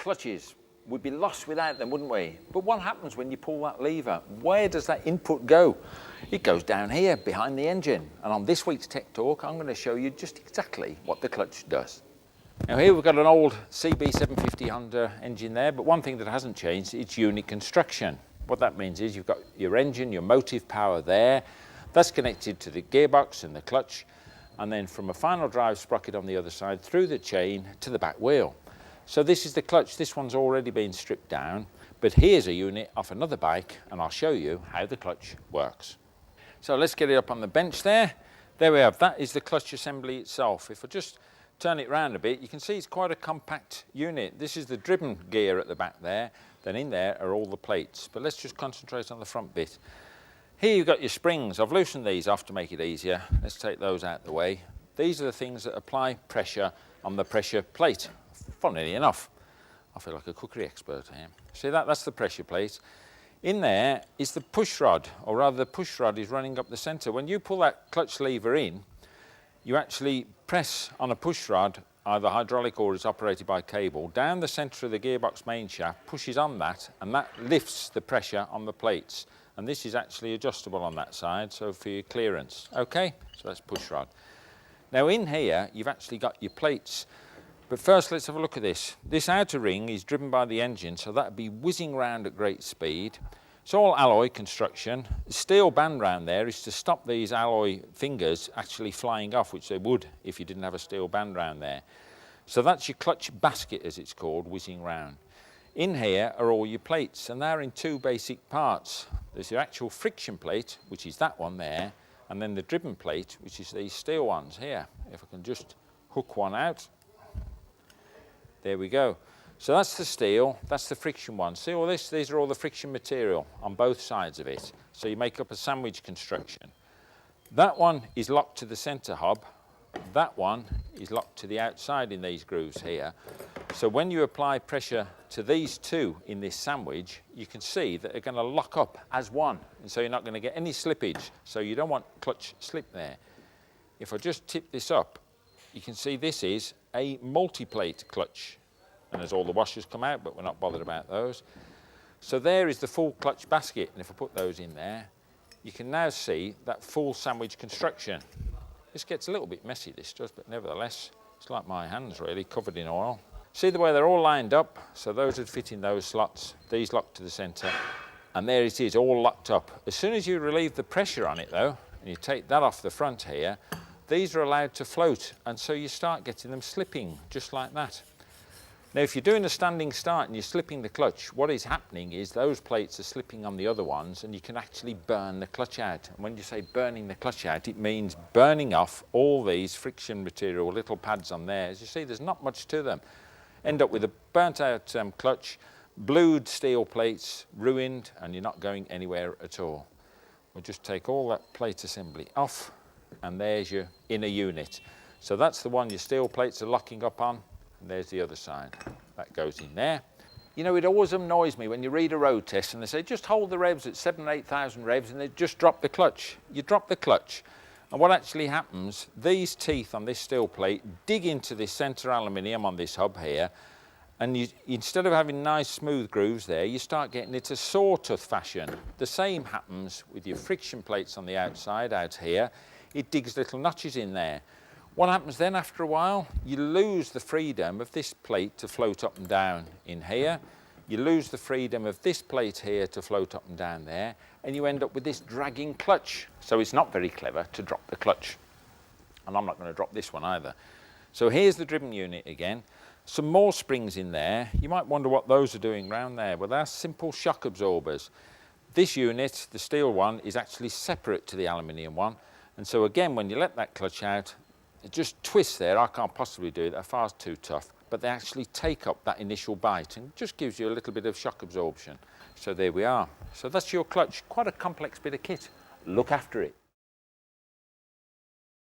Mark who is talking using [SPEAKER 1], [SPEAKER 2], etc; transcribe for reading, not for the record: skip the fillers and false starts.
[SPEAKER 1] clutches. We'd be lost without them, wouldn't we? But what happens when you pull that lever? Where does that input go? It goes down here, behind the engine. And on this week's Tech Talk, I'm going to show you just exactly what the clutch does. Now here we've got an old CB750 Honda engine there, but one thing that hasn't changed is its unit construction. What that means is you've got your engine, your motive power there. That's connected to the gearbox and the clutch, and then from a final drive sprocket on the other side through the chain to the back wheel. So this is the clutch. This one's already been stripped down, but here's a unit off another bike, and I'll show you how the clutch works. So let's get it up on the bench there. There we have, that is the clutch assembly itself. If I just turn it round a bit, you can see it's quite a compact unit. This is the driven gear at the back there, then in there are all the plates. But let's just concentrate on the front bit. Here you've got your springs. I've loosened these off to make it easier. Let's take those out of the way. These are the things that apply pressure on the pressure plate. Funnily enough, I feel like a cookery expert here. See that's the pressure plate. In there is the push rod, or rather the push rod is running up the centre. When you pull that clutch lever in, you actually press on a push rod, either hydraulic or it's operated by cable, down the centre of the gearbox main shaft, pushes on that, and that lifts the pressure on the plates. And this is actually adjustable on that side, so for your clearance. Okay, so that's push rod. Now in here, you've actually got your plates. But first, let's have a look at this. This outer ring is driven by the engine, so that'd be whizzing round at great speed. It's all alloy construction. The steel band round there is to stop these alloy fingers actually flying off, which they would if you didn't have a steel band round there. So that's your clutch basket, as it's called, whizzing round. In here are all your plates, and they're in two basic parts. There's your actual friction plate, which is that one there, and then the driven plate, which is these steel ones here. If I can just hook one out. There we go. So that's the steel, that's the friction one. See all this? These are all the friction material on both sides of it. So you make up a sandwich construction. That one is locked to the centre hub. That one is locked to the outside in these grooves here. So when you apply pressure to these two in this sandwich, you can see that they're going to lock up as one. And so you're not going to get any slippage. So you don't want clutch slip there. If I just tip this up, you can see this is a multi-plate clutch. And as all the washers come out, but we're not bothered about those. So there is the full clutch basket. And if I put those in there, you can now see that full sandwich construction. This gets a little bit messy, this does, but nevertheless, it's like my hands really, covered in oil. See the way they're all lined up? So those would fit in those slots, these locked to the centre, and there it is, all locked up. As soon as you relieve the pressure on it though, and you take that off the front here, these are allowed to float, and so you start getting them slipping, just like that. Now, if you're doing a standing start and you're slipping the clutch, what is happening is those plates are slipping on the other ones, and you can actually burn the clutch out. And when you say burning the clutch out, it means burning off all these friction material, little pads on there. As you see, there's not much to them. End up with a burnt out clutch, blued steel plates, ruined, and you're not going anywhere at all. We'll just take all that plate assembly off, and there's your inner unit. So that's the one your steel plates are locking up on, and there's the other side. That goes in there. You know, it always annoys me when you read a road test and they say, just hold the revs at 7,000 or 8,000 revs, and they just drop the clutch. You drop the clutch, and what actually happens, these teeth on this steel plate dig into this centre aluminium on this hub here, and you, instead of having nice smooth grooves there, you start getting it a sawtooth fashion. The same happens with your friction plates on the outside out here. It digs little notches in there. What happens then after a while? You lose the freedom of this plate to float up and down in here. You lose the freedom of this plate here to float up and down there, and you end up with this dragging clutch. So it's not very clever to drop the clutch. And I'm not going to drop this one either. So here's the driven unit again. Some more springs in there. You might wonder what those are doing round there. Well, they're simple shock absorbers. This unit, the steel one, is actually separate to the aluminium one. And so again, when you let that clutch out, it just twists there. I can't possibly do it, they're far too tough. But they actually take up that initial bite and just gives you a little bit of shock absorption. So there we are. So that's your clutch. Quite a complex bit of kit. Look after it.